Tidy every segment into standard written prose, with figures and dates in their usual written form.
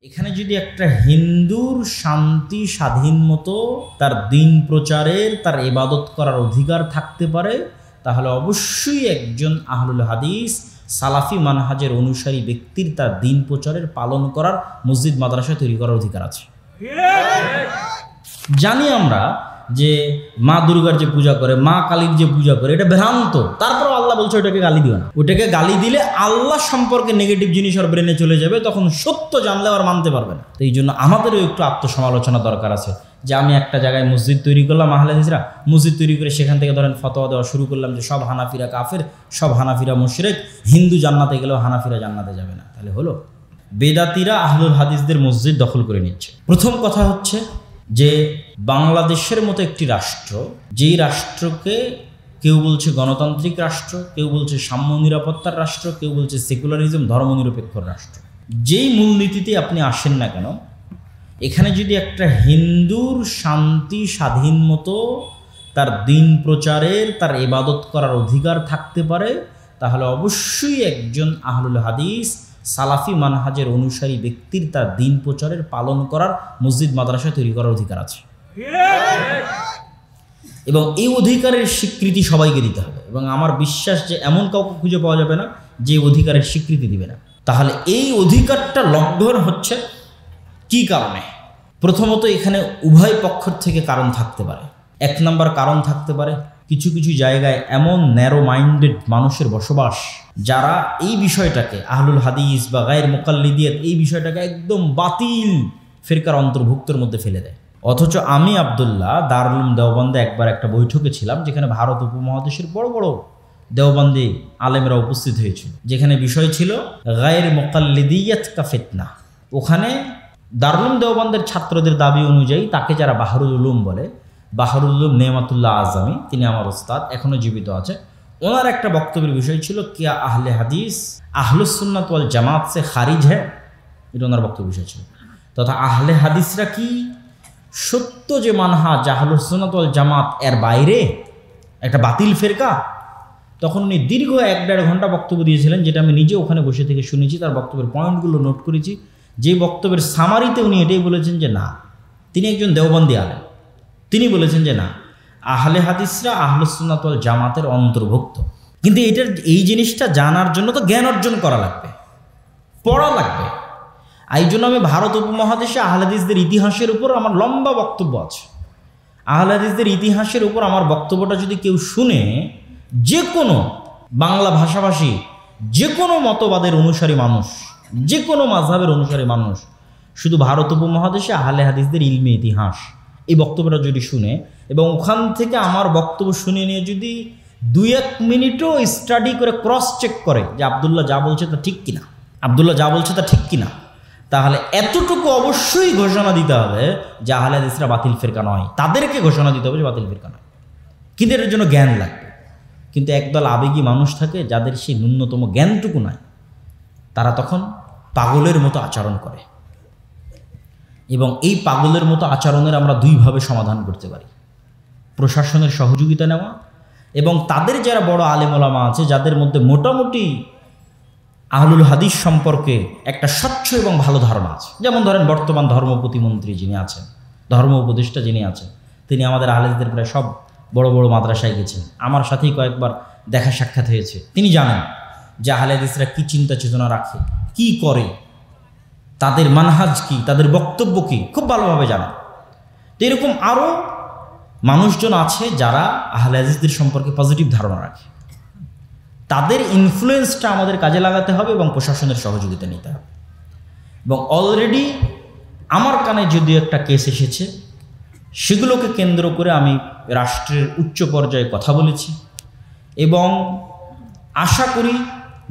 এখানে যদি একটা হিন্দুর শান্তি স্বাধীন মতো তার দিন প্রচারের তার ইবাদত করার অধিকার থাকতে পারে, তাহলে অবশ্যই একজন আহলুল হাদিস সালাফি মানহাজের অনুসারী ব্যক্তির তার দিন প্রচারের পালন করার মসজিদ মাদ্রাসা তৈরি করার অধিকার আছে। জানি আমরা যে মা দুর্গার যে পূজা করে, মা কালীর যে পূজা করে, এটা ভ্রান্ত। তারপর আল্লাহ বলছে ওটাকে গালি দিও না। ওটাকে গালি দিলে আল্লাহ সম্পর্কে নেগেটিভ জিনিস আর ব্রেনে চলে যাবে, তখন সত্য জানলে আর মানতে পারবে না। তো এই জন্য আমাদেরও একটু আত্মসমালোচনা দরকার আছে যে আমি একটা জায়গায় মসজিদ তৈরি করলাম, আহলে হাদিসরা মসজিদ তৈরি করে সেখান থেকে ধরেন ফতোয়া দেওয়া শুরু করলাম যে সব হানাফিরা কাফের, সব হানাফিরা মুশরিক, হিন্দু জান্নাতে গেলেও হানাফিরা জান্নাতে যাবে না। তাহলে হলো বেদাতিরা আহলুল হাদিসদের মসজিদ দখল করে নিচ্ছে। প্রথম কথা হচ্ছে যে বাংলাদেশের মতো একটি রাষ্ট্র, যেই রাষ্ট্রকে কেউ বলছে গণতান্ত্রিক রাষ্ট্র, কেউ বলছে সাম্য নিরাপত্তার রাষ্ট্র, কেউ বলছে সেকুলারিজম ধর্মনিরপেক্ষ রাষ্ট্র, যেই মূলনীতিতে আপনি আসেন না কেন, এখানে যদি একটা হিন্দুর শান্তি স্বাধীন মতো তার দিন প্রচারের তার ইবাদত করার অধিকার থাকতে পারে, তাহলে অবশ্যই একজন আহলুল হাদিস সালাফি মানহাজের অনুসারী ব্যক্তির তার দিন প্রচারের পালন করার মসজিদ মাদ্রাসা তৈরি করার অধিকার আছে। এবং এই অধিকারের স্বীকৃতি সবাইকে দিতে হবে। এবং আমার বিশ্বাস যে এমন কাউকে খুঁজে পাওয়া যাবে না যে অধিকারের স্বীকৃতি দিবে না। তাহলে এই অধিকারটা লঙ্ঘন হচ্ছে কি কারণে? প্রথমত এখানে উভয় পক্ষের থেকে কারণ থাকতে পারে। এক নম্বর কারণ থাকতে পারে কিছু কিছু জায়গায় এমন ন্যারো মাইন্ডেড মানুষের বসবাস, যারা এই বিষয়টাকে আহলুল হাদিস বা গায়ের মুকাল্লিদিয়াত এই বিষয়টাকে একদম বাতিল ফিরকার অন্তর্ভুক্তর মধ্যে ফেলে দেয়। অথচ আমি আব্দুল্লাহ দারুল উলুম দেওবন্দে একবার একটা বৈঠকে ছিলাম, যেখানে ভারত উপমহাদেশের বড় বড় দেওবন্দি আলেমরা উপস্থিত হয়েছিল, যেখানে বিষয় ছিল গায়ের মুকাল্লিদিয়াত কা ফিতনা। ওখানে দারুল উলুম দেওবন্দের ছাত্রদের দাবি অনুযায়ী তাকে যারা বাহরুল উলুম বলে, বাহরুল উলুম নেমাতুল্লাহ আজমি, তিনি আমার ওস্তাদ, এখনও জীবিত আছে, ওনার একটা বক্তব্যের বিষয় ছিল কিয়া আহলে হাদিস আহলুস সুন্নাত ওয়াল জামাত সে খারিজ হ্যাঁ, এটা ওনার বক্তব্য বিষয় ছিল। তথা আহলে হাদিসরা কি সত্য যে মানহাজ আহলুস সুন্নাত ওয়াল জামাত এর বাইরে একটা বাতিল ফেরকা? তখন উনি দীর্ঘ 1-1.5 ঘন্টা বক্তব্য দিয়েছিলেন, যেটা আমি নিজে ওখানে বসে থেকে শুনেছি, তার বক্তব্যের পয়েন্টগুলো নোট করেছি। যে বক্তব্যের সামারিতে উনি এটাই বলেছেন যে না, তিনি একজন দেওবন্দি আলেম, তিনি বলেছেন যে না, আহলে হাদিসরা আহলুস সুন্নাত ওয়াল জামাতের অন্তর্ভুক্ত। কিন্তু এটার এই জিনিসটা জানার জন্য তো জ্ঞান অর্জন করা লাগবে, পড়া লাগবে। এই জন্য আমি ভারত উপমহাদেশে আহলে হাদিসদের ইতিহাসের উপর আমার লম্বা বক্তব্য আছে। আহলে হাদিসদের ইতিহাসের উপর আমার বক্তব্যটা যদি কেউ শুনে, যে কোনো বাংলা ভাষাভাষী যে কোনো মতবাদের অনুসারী মানুষ, যে কোনো মাযহাবের অনুসারী মানুষ, শুধু ভারত উপমহাদেশে আহলে হাদিসদের ইলমে ইতিহাস এই বক্তব্যটা যদি শুনে এবং ওখান থেকে আমার বক্তব্য শুনে নিয়ে যদি 2-1 মিনিটও স্টাডি করে ক্রস চেক করে যে আব্দুল্লাহ যা বলছে তা ঠিক কিনা, আব্দুল্লাহ যা বলছে তা ঠিক কিনা, তাহলে এতটুকু অবশ্যই ঘোষণা দিতে হবে যে আহলে হাদিসরা বাতিল ফিরকা নয়। তাদেরকে ঘোষণা দিতে হবে যে বাতিল ফিরকা নয়, কিন্তু এর জন্য জ্ঞান লাগবে। কিন্তু একদল আবেগী মানুষ থাকে যাদের সেই ন্যূনতম জ্ঞানটুকু নাই, তারা তখন পাগলের মতো আচরণ করে। এবং এই পাগলের মতো আচরণের আমরা দুইভাবে সমাধান করতে পারি: প্রশাসনের সহযোগিতা নেওয়া এবং তাদের যারা বড় আলেম ওলামা আছে, যাদের মধ্যে মোটামুটি আহলুল হাদিস সম্পর্কে একটা স্বচ্ছ এবং ভালো ধারণা আছে। যেমন ধরেন বর্তমান ধর্ম প্রতিমন্ত্রী যিনি আছেন, ধর্ম উপদেষ্টা যিনি আছেন, তিনি আমাদের আহলে হাদিসদের প্রায় সব বড় বড় মাদ্রাসায় গেছেন, আমার সাথেই কয়েকবার দেখা সাক্ষাৎ হয়েছে। তিনি জানেন যে আহলে হাদিসরা কী চিন্তা চেতনা রাখে, কি করে, তাদের মানহাজ কি, তাদের বক্তব্য কি, খুব ভালোভাবে জানেন। তো এরকম আরও মানুষজন আছে যারা আহলে হাদিসদের সম্পর্কে পজিটিভ ধারণা রাখে। তাদের ইনফ্লুয়েন্সটা আমাদের কাজে লাগাতে হবে এবং প্রশাসনের সহযোগিতা নিতে হবে। এবং অলরেডি আমার কানে যদিও একটা কেস এসেছে, সেগুলোকে কেন্দ্র করে আমি রাষ্ট্রের উচ্চ পর্যায়ে কথা বলেছি এবং আশা করি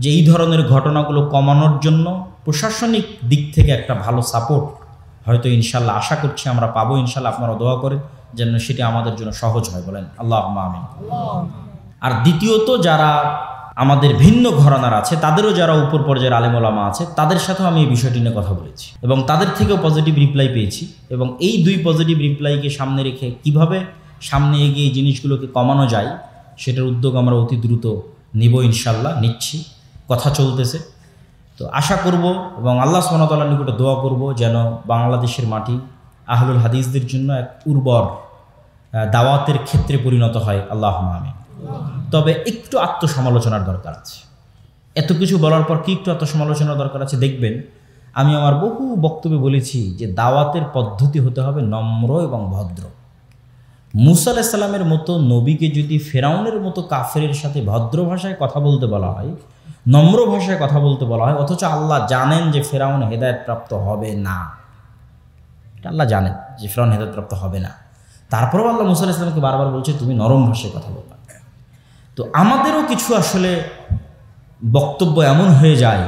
যে এই ধরনের ঘটনাগুলো কমানোর জন্য প্রশাসনিক দিক থেকে একটা ভালো সাপোর্ট হয়তো ইনশাল্লাহ আশা করছি আমরা পাবো। ইনশাল্লাহ আপনারা দোয়া করেন যেন সেটি আমাদের জন্য সহজ হয়, বলেন আল্লাহুম্মা আমিন। আর দ্বিতীয়ত, যারা আমাদের ভিন্ন ঘরানার আছে, তাদেরও যারা উপর পর্যায়ের আলেম ওলামা আছে, তাদের সাথেও আমি এই বিষয়টি নিয়ে কথা বলেছি এবং তাদের থেকেও পজিটিভ রিপ্লাই পেয়েছি। এবং এই 2 পজিটিভ রিপ্লাইকে সামনে রেখে কিভাবে সামনে এগিয়ে এই জিনিসগুলোকে কমানো যায় সেটার উদ্যোগ আমরা অতি দ্রুত নিব, ইনশাল্লাহ নিচ্ছি, কথা চলতেছে। তো তো আশা করব এবং আল্লাহ সুবহানাহু ওয়া তাআলার নিকটে দোয়া করব যেন বাংলাদেশের মাটি আহলুল হাদিসদের জন্য এক উর্বর দাওয়াতের ক্ষেত্রে পরিণত হয়, আল্লাহুম্মা আমিন। তবে একটু আত্মসমালোচনার দরকার আছে। এত কিছু বলার পর কি একটু আত্মসমালোচনার দরকার আছে? দেখবেন আমি আমার বহু বক্তব্যে বলেছি যে দাওয়াতের পদ্ধতি হতে হবে নম্র এবং ভদ্র। মুসা আলাইহিস সালামের মতো নবীকে যদি ফেরাউনের মতো কাফেরের সাথে ভদ্র ভাষায় কথা বলতে বলা হয়, নম্র ভাষায় কথা বলতে বলা হয়, অথচ আল্লাহ জানেন যে ফেরাউন হেদায়েতপ্রাপ্ত হবে না, এটা আল্লাহ জানেন যে ফেরাউন হেদায়েতপ্রাপ্ত হবে না, তারপরেও আল্লাহ মুসা আলাইহিস সালামকে বারবার বলছে তুমি নরম ভাষায় কথা বলবা। তো আমাদেরও কিছু আসলে বক্তব্য এমন হয়ে যায়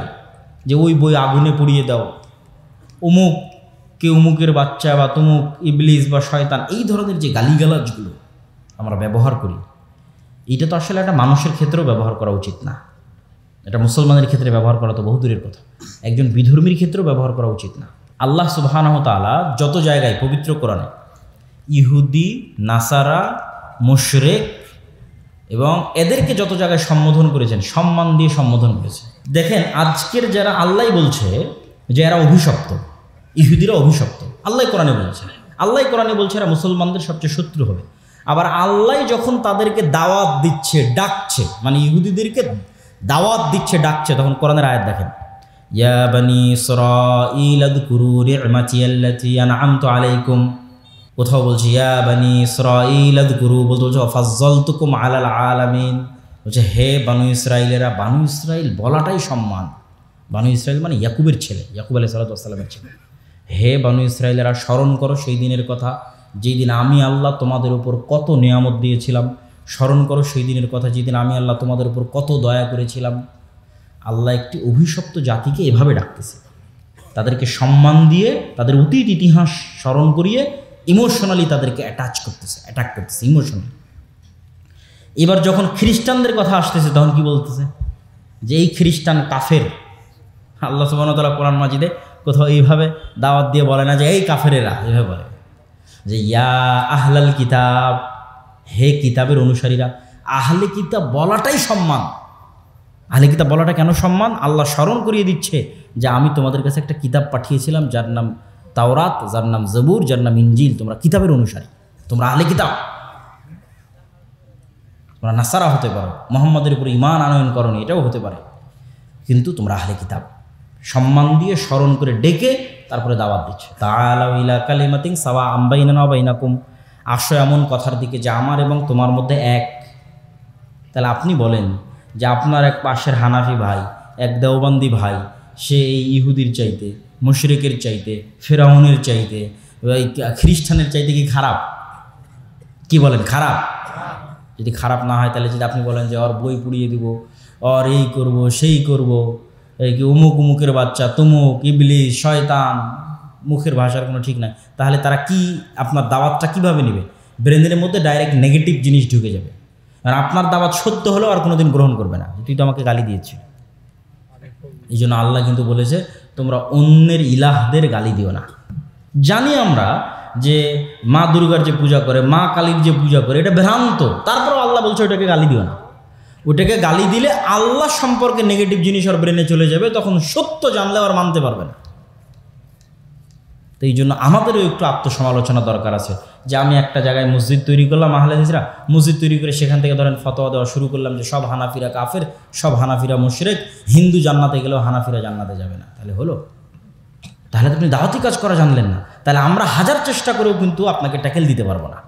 যে ওই বই আগুনে পুড়িয়ে দাও, অমুক কে অমুকের বাচ্চা বা তুমুক ইবলিস বা শয়তান, এই ধরনের যে গালিগালাজগুলো আমরা ব্যবহার করি, এটা তো আসলে একটা মানুষের ক্ষেত্রেও ব্যবহার করা উচিত না। এটা মুসলমানের ক্ষেত্রে ব্যবহার করা তো বহু দূরের কথা, একজন বিধর্মীর ক্ষেত্রেও ব্যবহার করা উচিত না। আল্লাহ সুবহানাহু ওয়া তাআলা যত জায়গায় পবিত্র কোরআনে ইহুদি, নাসারা, মুশরিক এবং এদেরকে যত জায়গায় সম্বোধন করেছেন, সম্মান দিয়ে সম্বোধন করেছেন। দেখেন আজকের যারা আল্লাহ বলছে যে এরা অভিশপ্ত, ইহুদিরা অভিশপ্ত, আল্লাহ কোরআনে বলছে, আল্লাহ কোরআনে বলছে এরা মুসলমানদের সবচেয়ে শত্রু হবে। আবার আল্লাহ যখন তাদেরকে দাওয়াত দিচ্ছে, ডাকছে, মানে ইহুদিদেরকে দাওয়াত দিচ্ছে, ডাকছে, তখন কোরআনের আয়াত দেখেন, ইয়া বানি ইসরাঈল আযকুরু নি'মাতি আল্লাতী আন'আমতু আলাইকুম। কোথাও বলছে ইয়া বানি ইসরাঈল আযকুরু, বলছে ফাজ্জালতুকুম আলাল আলামিন, বলছে হে বানু ইসরাইলেরা। বানু ইসরাইল বলাটাই সম্মান। বানু ইসরাইল মানে ইয়াকুবের ছেলে, ইয়াকুব আলাইহিস সালাতু ওয়াস সালামের ছেলে। হে বানু ইসরাইলেরা, স্মরণ করো সেই দিনের কথা যেই দিন আমি আল্লাহ তোমাদের উপর কত নিয়ামত দিয়েছিলাম। স্মরণ করো সেই দিনের কথা যেদিন আমি আল্লাহ তোমাদের উপর কত দয়া করেছিলাম। আল্লাহ একটি অভিশপ্ত জাতিকে এভাবে ডাকতেছে, তাদেরকে সম্মান দিয়ে, তাদের অতীত ইতিহাস স্মরণ করিয়ে ইমোশনালি তাদেরকে অ্যাটাক করতেছে ইমোশনালি। এবার যখন খ্রিস্টানদের কথা আসতেছে তখন কি বলতেছে যে এই খ্রিস্টান কাফের। আল্লাহ সুবহানাহু ওয়া তাআলা কোরআন মাজিদে কোথাও এইভাবে দাওয়াত দিয়ে বলে না যে এই কাফেরেরা, এভাবে বলে যে ইয়া আহলাল কিতাব, হে কিতাবের অনুসারীরা। আহলে কিতাব বলাটাই সম্মান। আহলে কিতাব বলাটা কেন সম্মান? আল্লাহ স্মরণ করিয়ে দিচ্ছে যে আমি তোমাদের কাছে একটা কিতাব পাঠিয়েছিলাম যার নাম তাওরাত, যার নাম জবুর, যার নাম ইনজিল। তোমরা কিতাবের অনুসারী, তোমরা আহলে কিতাব। তোমরা নাসারা হতে পারো, মুহাম্মাদের উপর ঈমান আনয়ন করনি, এটাও হতে পারে, কিন্তু তোমরা আহলে কিতাব। সম্মান দিয়ে স্মরণ করে ডেকে তারপরে দাওয়াত দিচ্ছে, তাআলাউ ইলা কালিমাতিন সাওয়াআম বাইনানা ওয়া বাইনাকুম, আসো এমন কথার দিকে যে আমার এবং তোমার মধ্যে এক। তাহলে আপনি বলেন যে আপনার এক পাশের হানাফি ভাই, এক দেওবন্দি ভাই, সে এই ইহুদির চাইতে, মুশরিকের চাইতে, ফেরাউনের চাইতে, খ্রিস্টানের চাইতে কি খারাপ? কি বলেন? খারাপ? যদি খারাপ না হয় তাহলে যদি আপনি বলেন যে ওর বই পুড়িয়ে দিব, ওর এই করব সেই করব, এই কি অমুক অমুকের বাচ্চা, তুমুক ইবলিস শয়তান, মুখের ভাষার কোনো ঠিক নাই, তাহলে তারা কি আপনার দাওয়াতটা কিভাবে নেবে? ব্রেনের মধ্যে ডাইরেক্ট নেগেটিভ জিনিস ঢুকে যাবে, আর আপনার দাওয়াত সত্য হলেও আর কোনোদিন গ্রহণ করবে না। তুই তো আমাকে গালি দিয়েছিস। এই জন্য আল্লাহ কিন্তু বলেছে তোমরা অন্যের ইলাহদের গালি দিও না। জানি আমরা যে মা দুর্গার যে পূজা করে, মা কালীর যে পূজা করে, এটা ভ্রান্ত, তারপরেও আল্লাহ বলছে ওটাকে গালি দিও না। ওটাকে গালি দিলে আল্লাহ সম্পর্কে নেগেটিভ জিনিস ওর ব্রেনে চলে যাবে, তখন সত্য জানলে আর মানতে পারবে না। তো এই জন্য আমাদেরও একটু আত্মসমালোচনা দরকার আছে যে আমি একটা জায়গায় মসজিদ তৈরি করলাম, আহলে হাদিসরা মসজিদ তৈরি করে সেখান থেকে ধরেন ফতোয়া দেওয়া শুরু করলাম যে সব হানাফিরা কাফের, সব হানাফিরা মুশরিক, হিন্দু জান্নাতে গেলেও হানাফিরা জান্নাতে যাবে না। তাহলে হলো? তাহলে তো আপনি দাওয়াতি কাজ করা জানলেন না। তাহলে আমরা হাজার চেষ্টা করেও কিন্তু আপনাকে ট্যাকেল দিতে পারবো না।